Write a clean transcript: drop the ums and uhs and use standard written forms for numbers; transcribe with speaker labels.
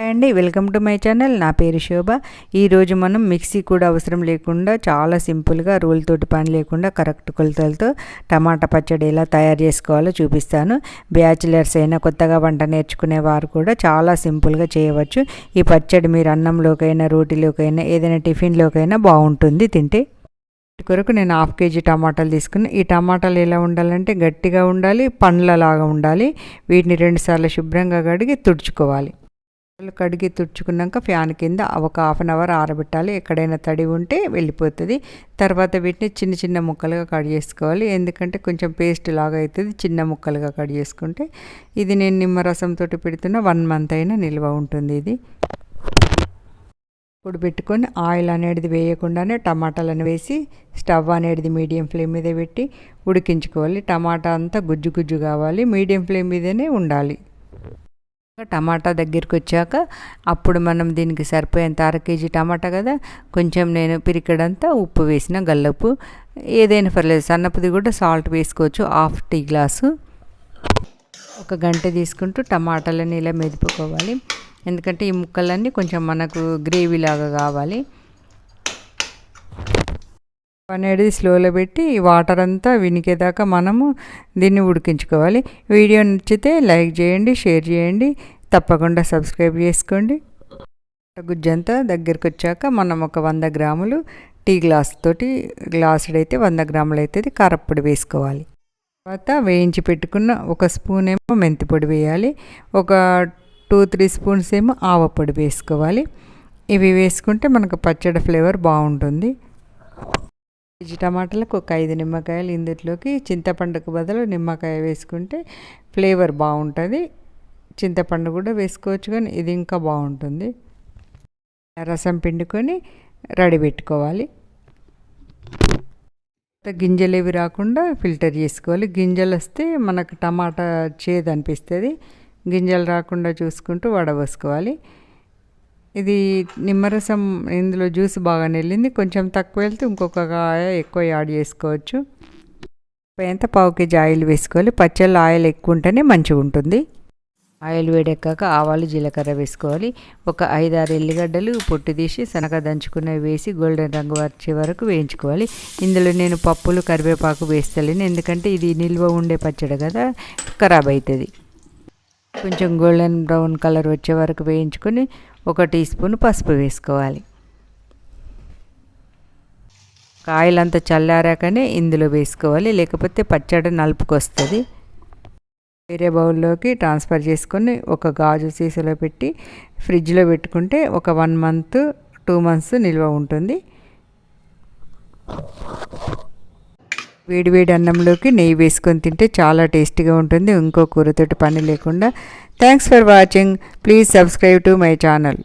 Speaker 1: అండి welcome to my channel. నా పేరు శోభ. ఈరోజు మనం మిక్సీ కూడా అవసరం లేకుండా చాలా సింపుల్గా రోల్ తోటి పని లేకుండా కరెక్ట్ కొలతలతో టమాటా పచ్చడి ఎలా తయారు చేసుకోవాలో చూపిస్తాను. బ్యాచిలర్స్ అయినా కొత్తగా వంట నేర్చుకునే వారు కూడా చాలా సింపుల్గా చేయవచ్చు. ఈ పచ్చడి మీరు అన్నంలోకైనా రోటీలోకైనా ఏదైనా టిఫిన్లోకైనా బాగుంటుంది తింటే. కొరకు నేను 1/2 kg టమాటాలు తీసుకుని, ఈ టమాటాలు ఎలా ఉండాలంటే గట్టిగా ఉండాలి, పండ్లలాగా ఉండాలి. వీటిని 2 సార్లు శుభ్రంగా కడిగి తుడుచుకోవాలి. కడిగి తుడుచుకున్నాక ఫ్యాన్ కింద ఒక 1/2 అవర్ ఆరబెట్టాలి. ఎక్కడైనా తడి ఉంటే వెళ్ళిపోతుంది. తర్వాత వీటిని చిన్న చిన్న ముక్కలుగా కట్ చేసుకోవాలి. ఎందుకంటే కొంచెం పేస్ట్ లాగా అవుతుంది చిన్న ముక్కలుగా కట్ చేసుకుంటే. ఇది నేను నిమ్మరసంతో పెడుతున్న 1 month అయినా నిల్వ ఉంటుంది. ఇది ఇప్పుడు పెట్టుకొని ఆయిల్ అనేది వేయకుండానే టమాటాలను వేసి స్టవ్ అనేది మీడియం ఫ్లేమ్ మీద పెట్టి ఉడికించుకోవాలి. టమాటా అంతా గుజ్జు గుజ్జు కావాలి, మీడియం ఫ్లేమ్ మీదనే ఉండాలి. టమాటా దగ్గరికి వచ్చాక అప్పుడు మనం దీనికి సరిపోయేంత 1/2 kg టమాటా కదా, కొంచెం నేను పిరికడంతా ఉప్పు వేసిన, గల్లప్పు ఏదైనా పర్లేదు, సన్నపుది కూడా సాల్ట్ వేసుకోవచ్చు, 1/2 టీ గ్లాసు. ఒక గంట తీసుకుంటూ టమాటాలని ఇలా మెదుపుకోవాలి. ఎందుకంటే ఈ ముక్కలన్నీ కొంచెం మనకు గ్రేవీ లాగా కావాలి. అనేది స్లోలో పెట్టి వాటర్ అంతా వినికేదాకా మనము దీన్ని ఉడికించుకోవాలి. వీడియో నచ్చితే లైక్ చేయండి, షేర్ చేయండి, తప్పకుండా సబ్స్క్రైబ్ చేసుకోండి. గుజ్జంతా దగ్గరికి వచ్చాక మనం ఒక 100 గ్రాములు టీ గ్లాస్ తోటి, గ్లాసుడైతే 100 గ్రాములు అవుతుంది, కారప్పొడి వేసుకోవాలి. తర్వాత వేయించి పెట్టుకున్న 1 స్పూన్ ఏమో మెంతిపొడి వేయాలి, ఒక 2-3 స్పూన్స్ ఏమో ఆవపొడి వేసుకోవాలి. ఇవి వేసుకుంటే మనకు పచ్చడి ఫ్లేవర్ బాగుంటుంది. టమాటాలకు ఒక 5 నిమ్మకాయలు, ఇందులోకి చింతపండుకు బదులు నిమ్మకాయ వేసుకుంటే ఫ్లేవర్ బాగుంటుంది. చింతపండు కూడా వేసుకోవచ్చు, కానీ ఇది ఇంకా బాగుంటుంది. రసం పిండుకొని రెడీ పెట్టుకోవాలి. గింజలు ఏవి రాకుండా ఫిల్టర్ చేసుకోవాలి. గింజలు వస్తే మనకు టమాటా చేదు అనిపిస్తుంది. గింజలు రాకుండా చూసుకుంటూ వడబోసుకోవాలి. ఇది నిమ్మరసం ఇందులో జ్యూస్ బాగా వెళ్ళింది. కొంచెం తక్కువ వెళ్తే ఇంకొక కాయ ఎక్కువ యాడ్ చేసుకోవచ్చు. ఎంత 1/4 kg ఆయిల్ వేసుకోవాలి. పచ్చళ్ళు ఆయిల్ ఎక్కువ ఉంటేనే మంచిగా ఉంటుంది. ఆయిల్ వేడెక్కాక ఆవాలు, జీలకర్ర వేసుకోవాలి. ఒక 5-6 ఎల్లిగడ్డలు పొట్టు తీసి సన్నగా దంచుకున్నవి వేసి గోల్డెన్ రంగు వచ్చే వరకు వేయించుకోవాలి. ఇందులో నేను పప్పులు, కరివేపాకు వేస్తలేను, ఎందుకంటే ఇది నిల్వ ఉండే పచ్చడి కదా, ఖరాబ్ అవుతుంది. కొంచెం గోల్డెన్ బ్రౌన్ కలర్ వచ్చే వరకు వేయించుకొని 1 టీ స్పూన్ పసుపు వేసుకోవాలి. కాయలంతా చల్లారాకనే ఇందులో వేసుకోవాలి, లేకపోతే పచ్చడి నలుపుకొస్తుంది. వేరే బౌల్లోకి ట్రాన్స్ఫర్ చేసుకొని ఒక గాజు సీసాలో పెట్టి ఫ్రిడ్జ్లో పెట్టుకుంటే ఒక 1 month 2 months నిల్వ ఉంటుంది. వేడివేడి అన్నంలోకి నెయ్యి వేసుకొని తింటే చాలా టేస్టీగా ఉంటుంది, ఇంకో కూరతోటి పని లేకుండా. Thanks for watching. Please subscribe to my channel.